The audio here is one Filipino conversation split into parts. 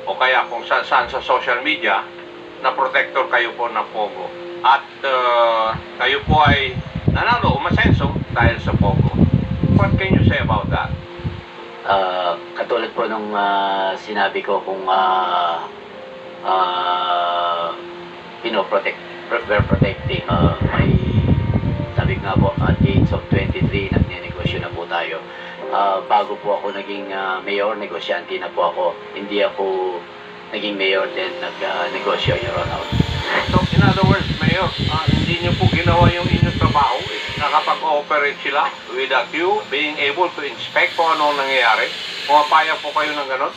o kaya kung saan sa social media na protector kayo po ng Pogo. At kayo po ay nanalo, umasenso dahil sa Pogo. What can you say about that? Katulad po nung sinabi ko kung we're protecting may sabi nga po at the age of 23 nagnenegosyo na po tayo. Bago po ako naging mayor, negosyante na po ako. Hindi ako naging mayor din nagnegosyo, Your Honor. So, in other words, Mayor, hindi niyo po ginawa yung inyong trabaho. Nakapag-ooperate sila without you being able to inspect kung anong nangyayari. Pumapayag po kayo ng gano'n?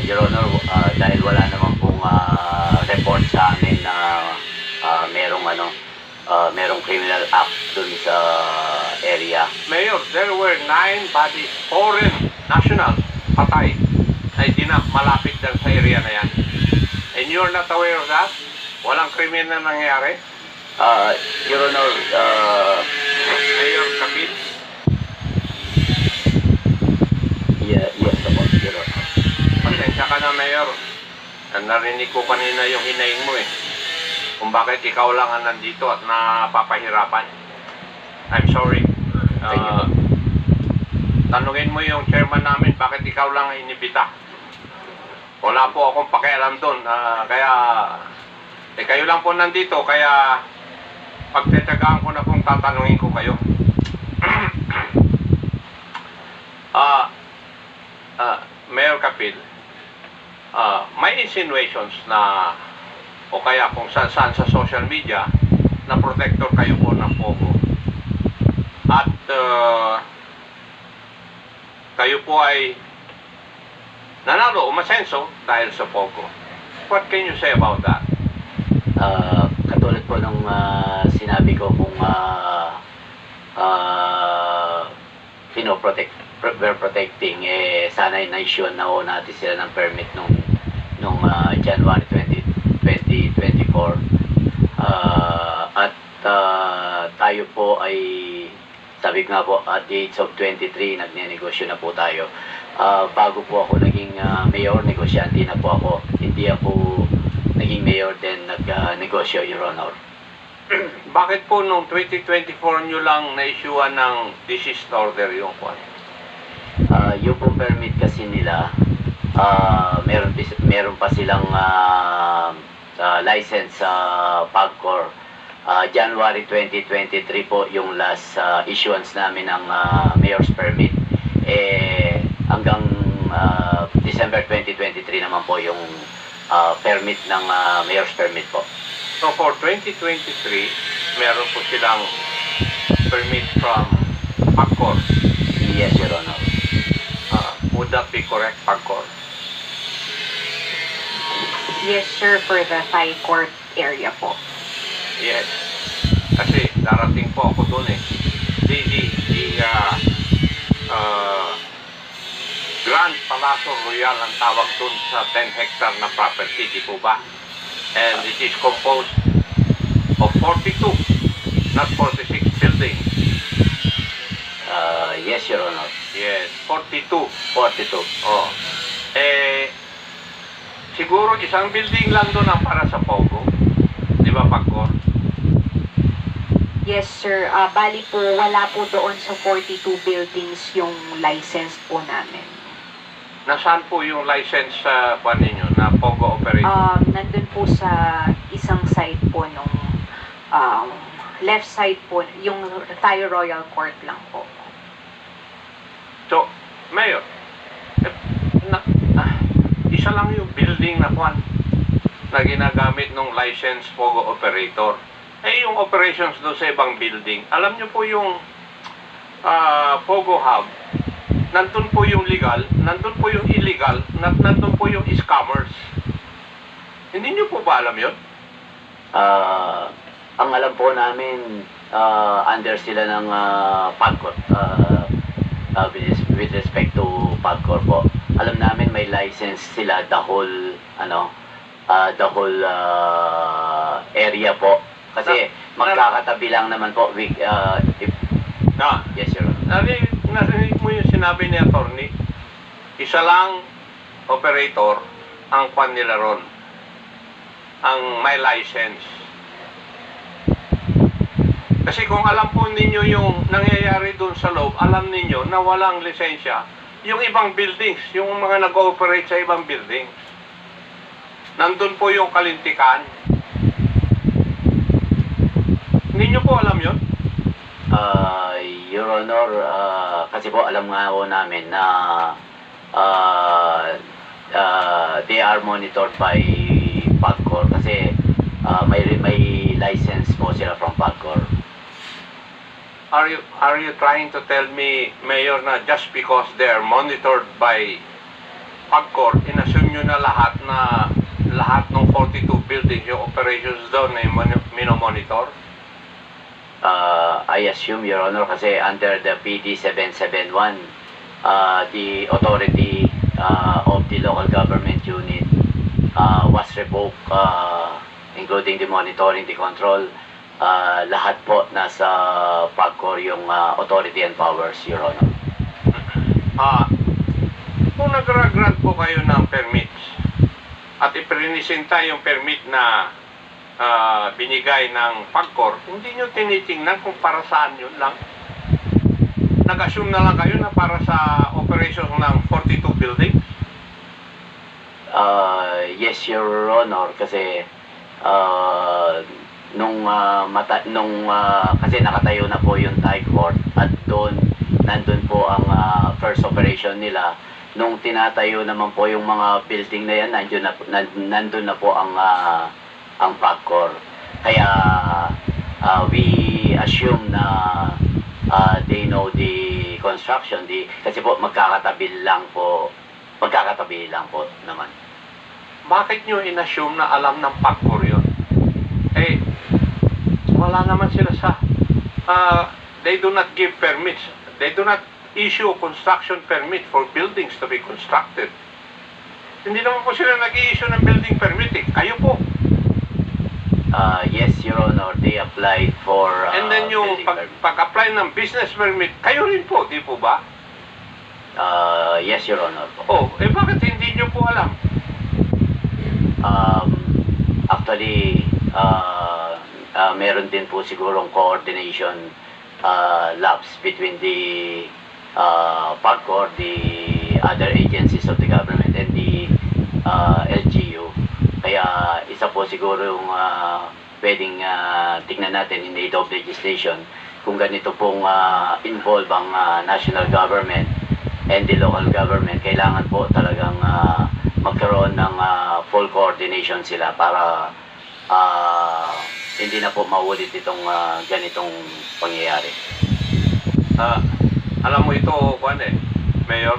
Your Honor, dahil wala naman pong report sa amin na merong criminal act dun sa area. Mayor, there were 9 bodies, foreign national, patay, na hindi na malapit dyan sa area na yan. And you're not aware of that? Walang krimen na nangyayari? Your Honor, Mayor Kapil? yes po, Your Honor. Pasensya ka na, Mayor. Narinig ko kanina yung hinaing mo eh. Kung bakit ikaw lang ang nandito at napapahirapan. I'm sorry. Thank you. Tanungin mo yung chairman namin bakit ikaw lang ang inibita. Wala po akong pakialam doon. Kaya kayo lang po nandito. Kaya pagtetagaan ko na kung tatanungin ko kayo. Mayor Kapil, may insinuations na o kaya kung saan sa social media na protector kayo po ng Pogo. At kayo po ay nanalo, umasenso dahil sa Pogo. What can you say about that? Katulad po nung sinabi ko kung we're protecting, sana na-issue na ho natin sila ng permit nung January 2024. At tayo po ay sabi nga po at the age of 23 nagnenegosyo na po tayo. Bago po ako naging mayor, negosyante na po ako. Hindi ako naging mayor din nagnegosyo, Your Honor. Bakit po nung 2024 nyo lang na-issuean ng desist order yung kwan? Yung pong permit kasi nila, meron pa silang license sa PAGCOR. January 2023 po yung last issuance namin ng mayor's permit. Hanggang December 2023 naman po yung permit ng mayor's permit po. So for 2023, meron po silang permit from PAGCOR. Yes, Your Honor. Would that be correct, PAGCOR? Yes, sir, for the Thai court area po. Yes. Kasi darating po ako doon eh. Grand Palacio Royal ang tawag doon sa 10 hectare na property, di po ba? And it is composed of 42, not 46 buildings. Yes, Your Honor. Yes, 42. 42. Oh. Siguro isang building lang doon ang para sa Pogo. Di ba, PAGCOR? Yes, sir. Bali po, wala po doon sa 42 buildings yung license po namin. Nasaan po yung license sa ninyo na Pogo operator? Nandun po sa isang side po nung left side po, yung Thai Royal Court lang po. So, Mayor, isa lang yung building na kwan na ginagamit ng license Pogo operator. Yung operations doon sa ibang building, alam nyo po yung Pogo Hub, nandun po yung legal, nandun po yung illegal, nandun po yung scammers. Hindi nyo po ba alam yun? Ang alam po namin, under sila ng PAGCOR, with respect to PAGCOR po. Alam namin may license sila the whole area po. Kasi magkakatabi lang naman po. Yes, Your Honor. Narinig mo yung sinabi ni attorney? isa lang operator ang kwan nila ron, ang may license. Kasi kung alam po ninyo yung nangyayari doon sa loob, alam ninyo na walang lisensya yung ibang buildings, yung mga nag-ooperate sa ibang buildings. Nandun po yung kalintikan. Hindi nyo po alam yun? Your Honor, kasi po alam nga po namin na uh, they are monitored by PAGCOR kasi may license po sila from PAGCOR. Are you trying to tell me, Mayor, na just because they are monitored by PAGCOR, inassume nyo na lahat ng 42 buildings yung operations doon ay minomonitor? I assume, Your Honor, kasi under the PD 771, the authority of the local government unit was revoked, including the monitoring, the control. Lahat po nasa PAGCOR yung authority and powers, Your Honor. Kung nag-grant po kayo ng permits at iprinisinta yung permit na binigay ng PAGCOR, hindi nyo tinitingnan kung para saan yun lang? Nag-assume na lang kayo na para sa operation ng 42 buildings? Yes, Your Honor, kasi kasi nakatayo na po yung Thai court at nandun po ang first operation nila. Nung tinatayo naman po yung mga building na yan, nandun na po ang PAGCOR. Kaya we assume na they know the construction, kasi po magkakatabi lang po naman. Bakit nyo inassume na alam ng PAGCOR yun? Wala naman sila sa they do not give permits, they do not issue construction permit for buildings to be constructed. Hindi naman po sila nag-i-issue ng building permit kayo po. Yes, Your Honor, they applied for and then yung pag-apply ng business permit, kayo rin po, di po ba? Yes, Your Honor. Bakit hindi nyo po alam? Actually, meron din po sigurong coordination lapse between the PAGCOR, the other agencies of the government, and the LGU. Kaya isa po siguro yung pwedeng tingnan natin in aid of legislation kung ganito pong involve ang national government and the local government. Kailangan po talagang magkaroon ng full coordination sila para hindi na po maulit itong ganitong pangyayari. Alam mo ito, Mayor,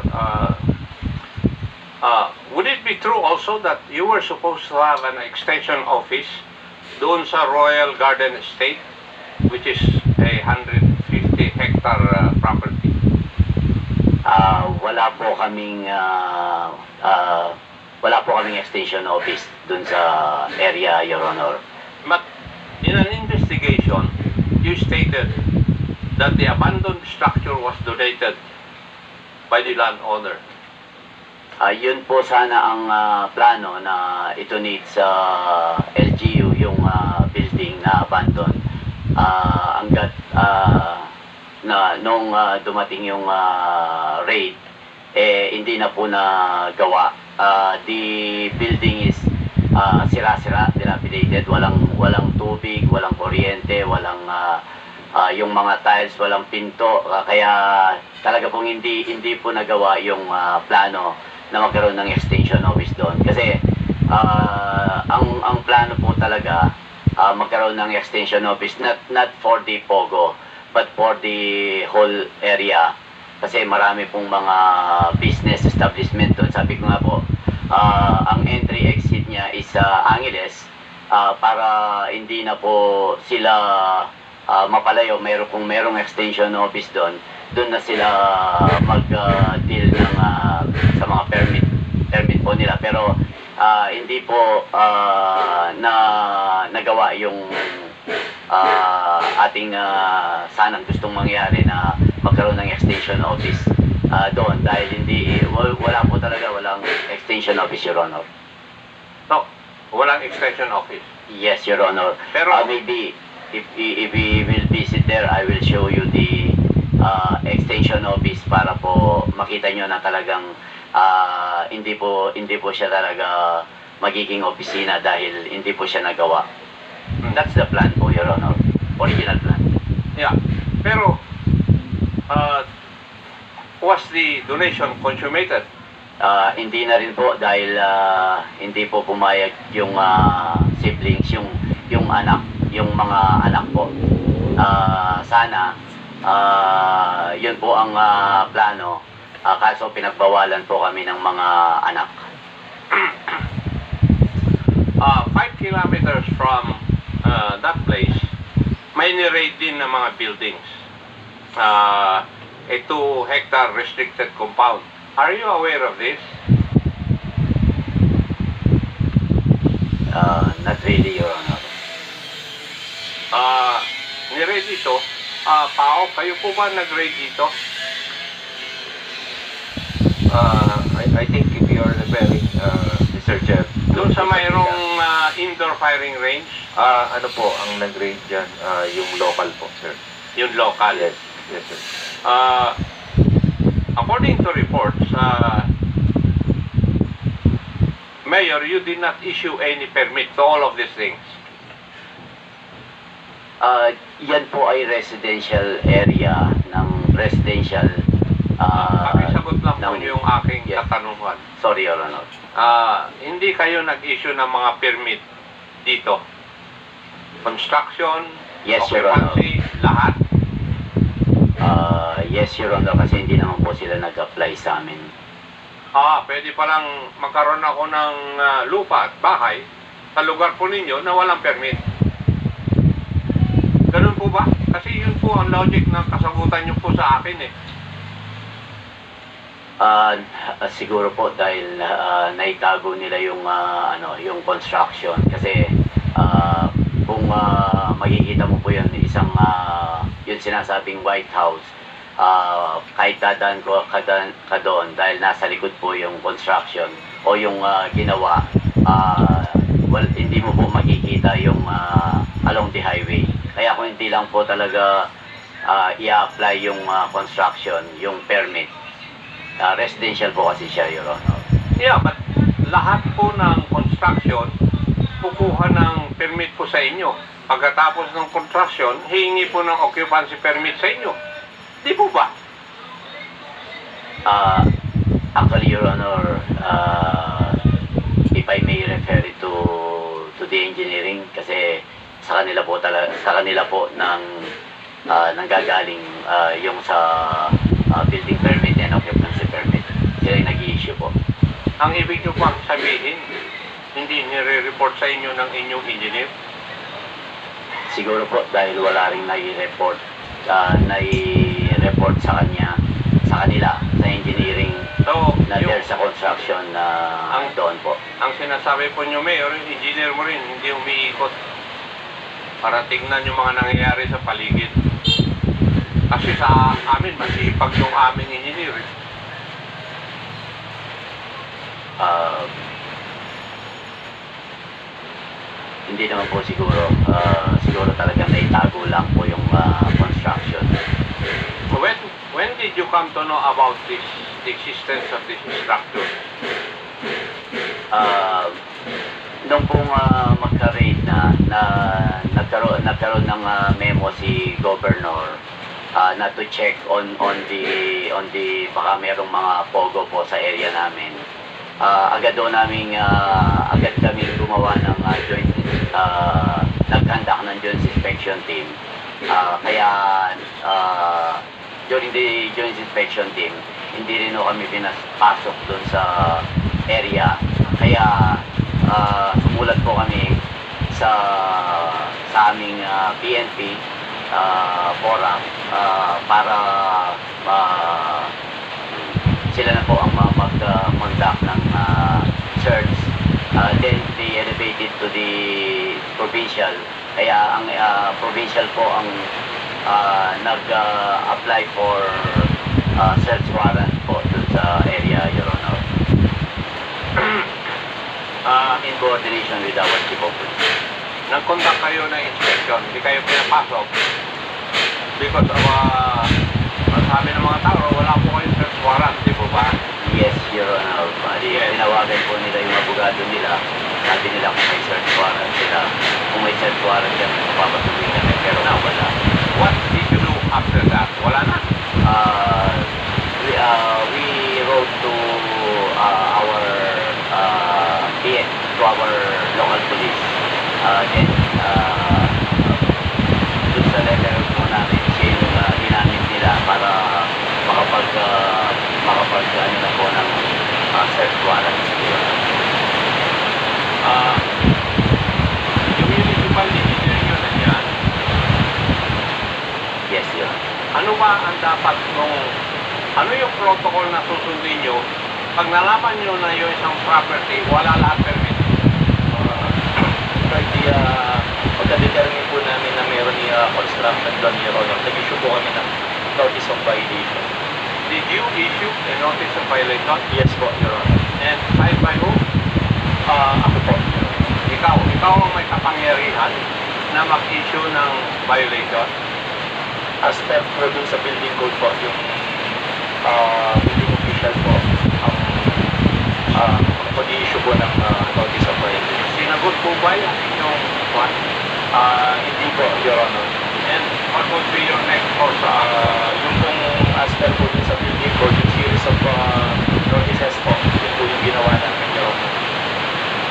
would it be true also that you were supposed to have an extension office doon sa Royal Garden Estate, which is a 150-hectare property? Wala po kaming extension office doon sa area, Your Honor. But in an investigation, you stated that the abandoned structure was donated by the landowner. Yun po sana ang plano na i-donate sa LGU yung building na abandoned. Hanggat nung dumating yung raid, hindi na po nagawa. The building is sira-sira, dilapidated, walang tubig, walang kuryente, walang yung mga tiles, walang pinto, kaya talaga pong hindi po nagawa yung plano na magkaroon ng extension office doon. Kasi ang plano po talaga magkaroon ng extension office not for the POGO but for the whole area. Kasi marami pong mga business establishment doon. Sabi ko nga po, ang entry-exit niya is Angeles para hindi na po sila mapalayo. Kung merong extension office doon na sila mag-deal sa mga permit po nila. Pero hindi po nagawa yung ating sanang gustong mangyari na magkaroon ng extension office doon dahil wala po talaga, walang extension office, Your Honor. No, walang extension office. Yes, Your Honor. Pero, Maybe if we will visit there, I will show you the extension office para po makita nyo na talagang hindi po siya talaga magiging opisina dahil hindi po siya nagawa. That's the plan po, Your Honor. Original plan. yeah. Pero, was the donation consummated? Hindi na rin po dahil hindi po pumayag yung siblings, yung anak, yung mga anak po. Sana yun po ang plano. Kaso pinagbawalan po kami ng mga anak. 5 kilometers from that place, may ni-raid din ng mga buildings. A 2-hectare restricted compound. Are you aware of this? Not really, Your Honor. Ni-raid dito. Pao, kayo po ba nag-raid dito? I think if you are referring, Mr. Chair, Doon sa mayroong indoor firing range, ano po, ang nag-raid dyan, yung local po, sir. yung local. Yes, yes, sir. According to reports, Mayor, you did not issue any permit to all of these things. Yan po ay residential area ng residential Pakisagot lang po ng- yung aking Yes. katanungan. Sorry, Your Honor. Hindi kayo nag-issue ng mga permit dito? Construction, Yes, Your Honor. occupancy, lahat? Yes, Your Honor, kasi hindi naman po sila nag-apply sa amin. Pwede palang magkaroon ako ng lupa at bahay sa lugar po ninyo na walang permit. Ganun po ba? Kasi yun po ang logic ng kasagutan nyo po sa akin eh. Siguro po dahil naitago nila yung yung construction kasi kung makikita mo po yun yung sinasabing White House, kahit dadaan ka doon dahil nasa likod po yung construction o yung ginawa, hindi mo po makikita yung along the highway. Kaya kung hindi lang po talaga i-apply yung construction, yung permit, residential po kasi siya, Your Honor. Yeah, but lahat po ng construction, kukuha ng permit po sa inyo. Pagkatapos ng construction, hihingi po ng occupancy permit sa inyo. Di po ba? Actually, Your Honor, if I may refer it to the engineering, kasi sa kanila po nanggagaling yung sa building permit and occupancy permit. Sila yung nag-i-issue po. Ang ibig nyo pang sabihin, hindi nire-report sa inyo ng inyong engineer? Siguro po dahil wala rin nai-report sa kanila, sa engineering So, na there sa construction doon po. ang sinasabi po nyo, Mayor, yung engineer mo rin, hindi umiikot para tignan yung mga nangyayari sa paligid. Kasi sa amin, masipag yung aming engineer. Hindi naman po siguro. Siguro talagang naitago lang po yung construction. When did you come to know about the existence of this structure? Nung pong magka-raid nagkaroon ng memo si Governor na to check on the baka merong mga pogo po sa area namin. Agad kami gumawa ng joint nag-conduct ng joint inspection team. Kaya during the joint inspection team, hindi rin kami pinapasok doon sa area. Kaya sumulat po kami sa aming PNP forum para sila na po ang mag-conduct ng search. Then they elevated to the provincial. Kaya ang provincial po ang nag-apply for search warrant po nag-conduct kayo ng inspection, hindi kayo pinapasok because of, sabi ng mga tao, wala po kayong search warrant, di po ba? Yes, Your Honor. Yes. Tinawagan po nila yung abogado nila. Sabi nila kung may search warrant sila. Kung may search warrant kami, papatuloy kami. Pero wala. What did you do after that? Wala na. We wrote to our PN, to our local police. Then, dun sa letter po namin, siya yung ginamit nila para makapag ano na po ng search warrant. Yung municipal engineer nyo na yan, Yes, Your Honor. ano ba ang dapat ano yung protocol na susundin nyo pag nalaman nyo na yung isang property, wala lahat permit? Pagka-determine po namin na meron ni construction doon, Your Honor, nag-issue po kami ng notice of violation. Did you issue a notice of violation? Yes po, Your Honor. And signed by who? Ako po, Your Honor. Ikaw ang may kapangyarihan na mag-issue ng violation? As per po dun sa building code po, yung building official po, ang mag-i-issue po ng notice of violation. Sinagot po ba yan inyong what? Hindi po, Your Honor. And what would be your next course? Yung pong as per po dun sa building code, yung series of notices po, yun po yung ginawa namin, Your Honor.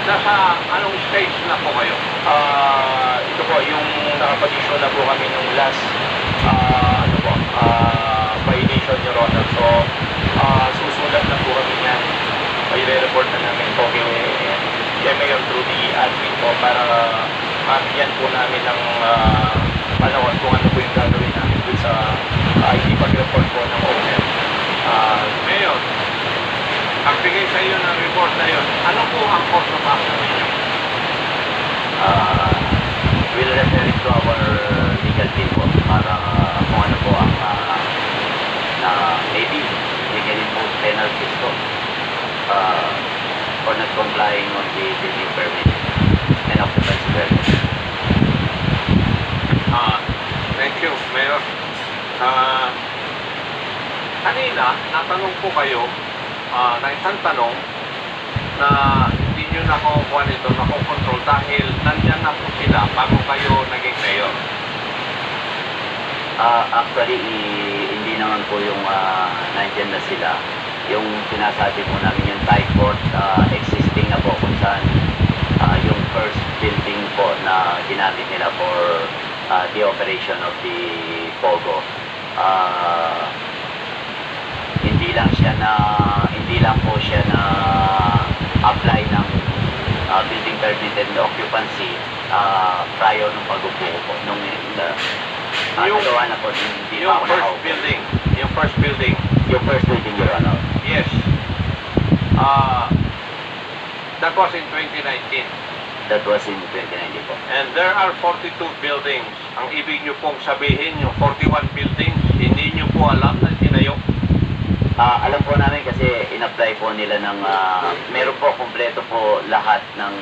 Nasa anong stage na po kayo? Ito po, yung nakapag-issue na po kami nung last violation, Your Honor. So, susulat na po kami yan. I-report na namin po kay Mayor through the admin po para mabigyan po namin ng panahon kung ano po yung gagawin namin dun sa hindi pag-report po ng owner. Mayor, ang bigay sa iyo ng report na yun, ano po ang course of action ninyo? We'll refer it to our legal team po para kung ano po ang na maybe we can impose penalties po for not complying on the building permit and occupancy permit. Thank you, Mayor. Kanina, natanong po kayo na isang tanong na hindi nyo nakukuha nito, nakukontrol dahil nandyan na po sila bago kayo naging mayor. Actually, hindi naman po yung nandyan na sila. Yung sinasabi po namin yung tie court existing na po kung saan yung first building po na ginamit nila for the operation of the POGO. Hindi lang po siya na apply ng building permit and occupancy prior nung pag-upo po nung nagawa na po hindi pa Yung ako first nakaupo. building, yung first building, Yung first building, Your Honor. yes. That was in 2019. That was in 2019 po. And there are 42 buildings. Ang ibig nyo pong sabihin, yung 41 buildings, hindi nyo po alam na tinayo. Alam po namin kasi in-apply po nila ng meron po kompleto po lahat ng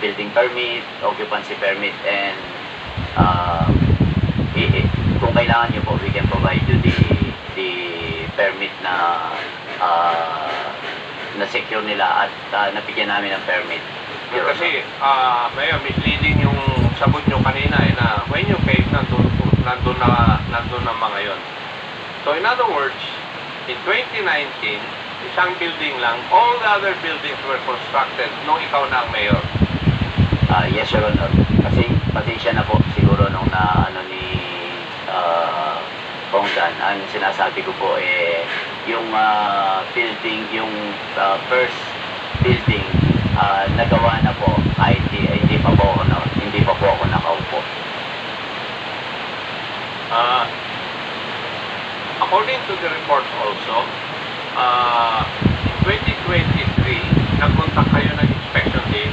building permit, occupancy permit, and kung kailangan nyo po, we can provide you the permit na secure nila at napigyan namin ng permit. Kasi, Mayor, misleading yung sagot nyo kanina na when you came, nandun na mga yon. So in other words, in 2019, isang building lang, all the other buildings were constructed nung ikaw na ang mayor. Yes, Your Honor. Kasi pasensya na po siguro nung ni Pongdan. Ang sinasabi ko po yung building, yung first building nagawa na po ay hindi pa po ako nakaupo. According to the report also, 2023, nagkontak kayo ng inspection team.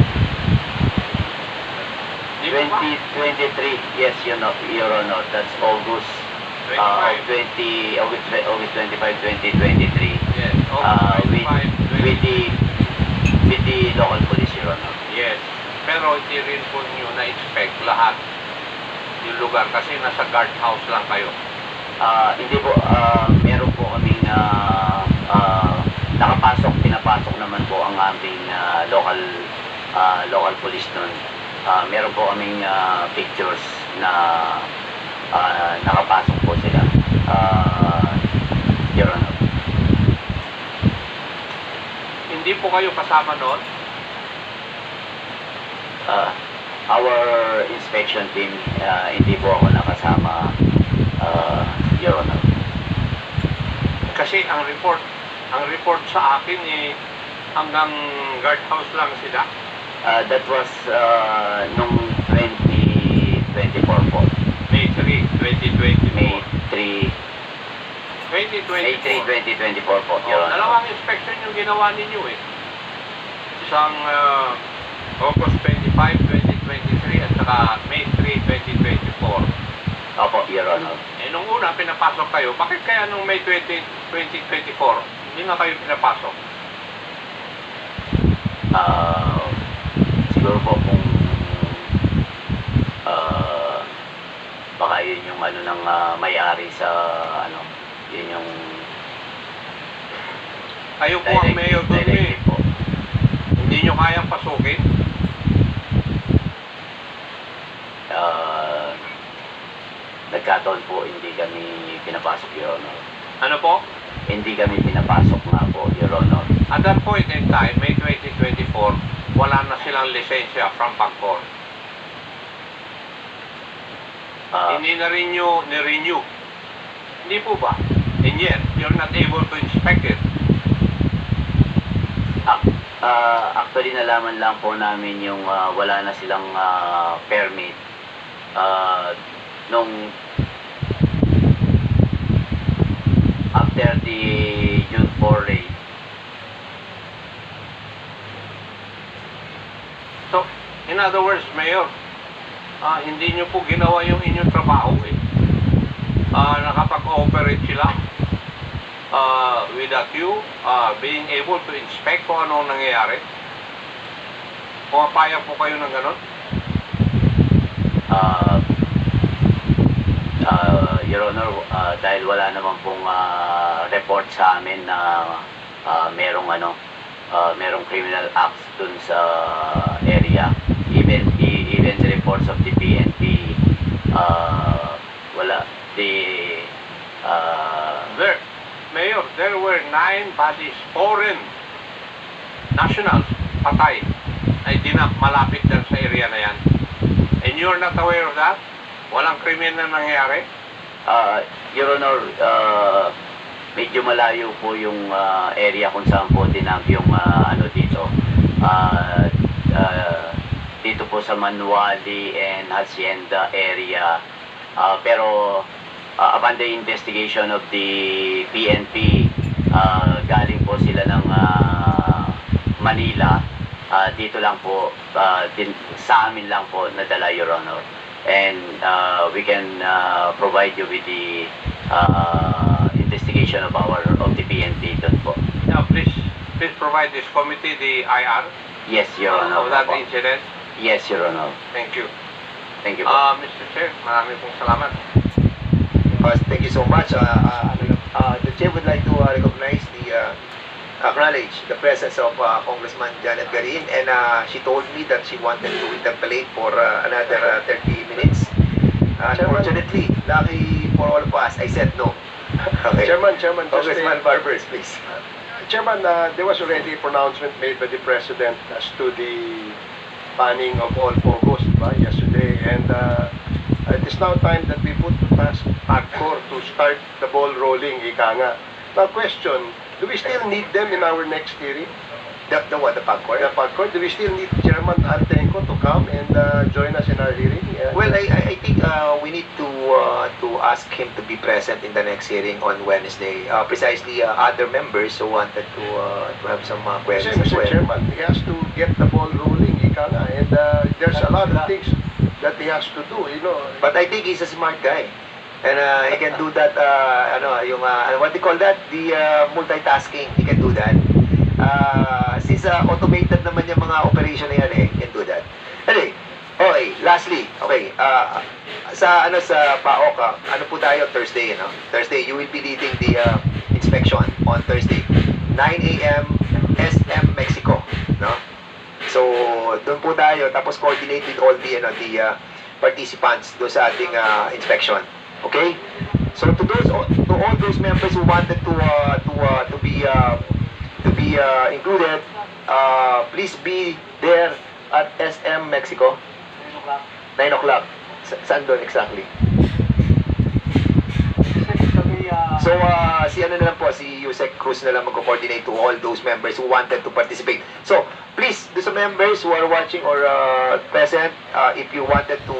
Di ba ba? 2023, yes, Your Honor. That's August 25. August 25, 2023. Yes, August 25, With the local police, Your Honor. Yes. Pero pero hindi rin po nyo na-inspect lahat yung lugar kasi nasa guardhouse lang kayo. Hindi po, meron po kaming pinapasok naman po ang aming local police nun. Meron po kaming pictures na nakapasok po sila. Your Honor. Hindi po kayo kasama noon? Our inspection team, hindi po ako nakasama, Your Honor. Kasi ang report sa akin hanggang guardhouse lang sila. That was nung 2024 po. May 3, 2024. May 3, 2024. 2024 po, Your Honor. Dalawang inspection yung ginawa ninyo eh. Isang August 25, 2023 at saka May 3, 2024. Opo, Your Honor. Eh nung una pinapasok kayo, bakit kaya nung May 2024 hindi na kayo pinapasok? Siguro po kung baka yun yung ano ng may-ari sa ano, yun yung Kayo po ang mayor doon eh. directive po. Hindi nyo kayang pasukin? Nagkataon po hindi kami pinapasok, Your Honor. Ano po? Hindi kami pinapasok nga po, Your Honor. At that point in time, May 2024, wala na silang lisensya from PAGCOR. Hindi na rin nyo ni-renew. Hindi po ba? And yet, you're not able to inspect it. Actually, nalaman lang po namin yung wala na silang permit nung after the June 4 raid. So, in other words, Mayor, hindi nyo po ginawa yung inyong trabaho eh. Nakapag-ooperate sila without you being able to inspect kung anong nangyayari. Pumapayag po kayo ng ganon? Your Honor, dahil wala naman pong report sa amin na merong criminal acts dun sa area. Even the reports of the PNP, wala. Mayor, there were 9 bodies, foreign nationals, patay, ay malapit dyan sa area na yan. And you're not aware of that? Walang krimen na nangyayari? Your Honor, medyo malayo po yung area kung saan po tinamp yung dito. Dito po sa Manuali and Hacienda area. Pero upon the investigation of the PNP, galing po sila ng Manila. Dito lang po, sa amin lang po nadala, Your Honor. And we can provide you with the investigation of the PNP doon po. Now, please provide this committee the IR Yes, Your Honor. of that Opo. incident. Yes, Your Honor. Thank you. Thank you po. Mr. Chair, maraming pong salamat. Thank you so much. The chair would like to recognize acknowledge the presence of Congressman Janet Garin, and she told me that she wanted to interpolate for another 30 minutes. Unfortunately, lucky for all of us, I said no. Okay. Chairman, Congressman Barbers, please. Chairman, there was already a pronouncement made by the President as to the banning of all POGOs yesterday, and it is now time that we put to task PAGCOR to start the ball rolling, ika nga. Now, question, do we still need them in our next hearing? The what? The PAGCOR? The PAGCOR, do we still need Chairman Antenco to come and join us in our hearing? Well, I think we need to ask him to be present in the next hearing on Wednesday. Precisely, other members who wanted to have some questions as Mr. well. Chairman, he has to get the ball rolling, ika nga, and there's a lot of things that he has to do, you know. But I think he's a smart guy. And he can do that, what do you call that? The multitasking, he can do that. Since automated naman yung mga operation na yan he can do that. Anyway, Okay, sa PAOK, ano po tayo Thursday, no? Thursday, you will be leading the inspection on Thursday, 9 a.m. SM Mexico, no? So, doon po tayo, tapos coordinate with all the participants doon sa ating inspection. Okay? So to all those members who wanted to be included, please be there at SM Mexico. 9 o'clock. Saan doon exactly? So, si ano na lang po, si Yusek Cruz na lang mag-coordinate to all those members who wanted to participate. So, please, do some members who are watching or present, if you wanted to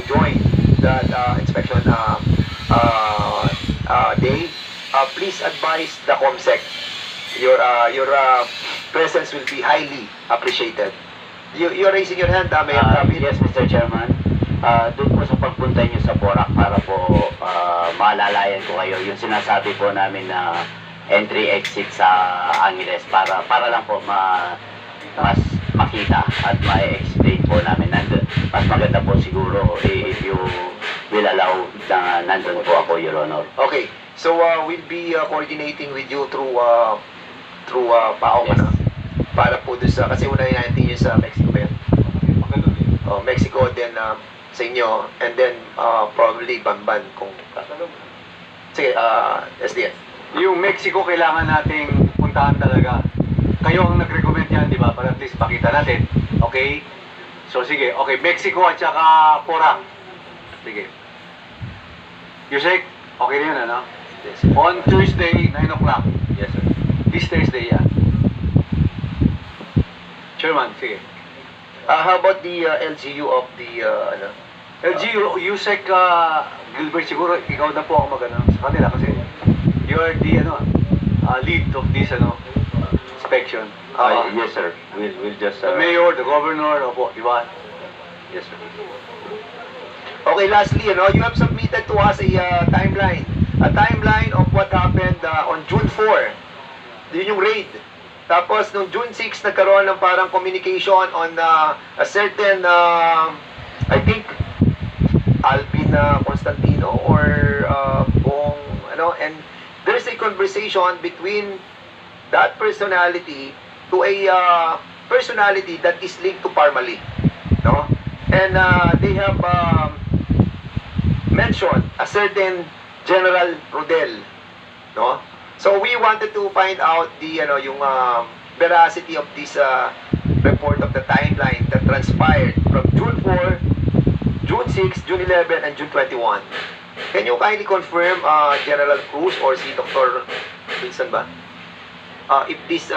join that inspection day, please advise the COMSEC. Your presence will be highly appreciated. You're raising your hand, Mayor David? Yes, Mr. Chairman. Doon po sa pagpunta nyo sa Porac para po maalalayan ko kayo yung sinasabi po namin na entry-exit sa Angeles para lang po mas makita at ma-explain po namin nandun. Mas maganda po siguro if you will allow na nandun po ako, Your Honor. Okay, so we'll be coordinating with you through PAOK, Yes. ano? Para po doon sa, kasi unahin natin yun sa Mexico ba yun? Mexico, then sa inyo, and then probably Bamban kung sige, SDF. Yung Mexico kailangan nating puntahan talaga. Kayo ang nag-recommend yan, di ba? Para at least pakita natin. Okay? So sige, okay, Mexico at saka Porac. Sige. Yusek, okay rin yun, ano? Yes. On Tuesday, 9 o'clock. Yes, sir. This Thursday, yeah. Chairman, sige. How about the LGU of the LG, Yusek Gilbert, siguro ikaw na po ako mag-ano sa kanila kasi you are the lead of this inspection. Yes, sir. We'll just... The mayor, the governor, opo, di ba? Yes, sir. Okay, lastly, you have submitted to us a timeline of what happened on June 4. Yun yung raid. Tapos, nung June 6, nagkaroon ng parang communication on a certain, I think, Alvin Constantino or Bong, and there's a conversation between that personality to a personality that is linked to Parmali, no? And they have mentioned a certain General Rodel, no? So we wanted to find out the yung veracity of this report of the timeline that transpired from June 4, June 6, June 11, and June 21. Can you kindly confirm, General Cruz or si Dr. Wilson ba? If this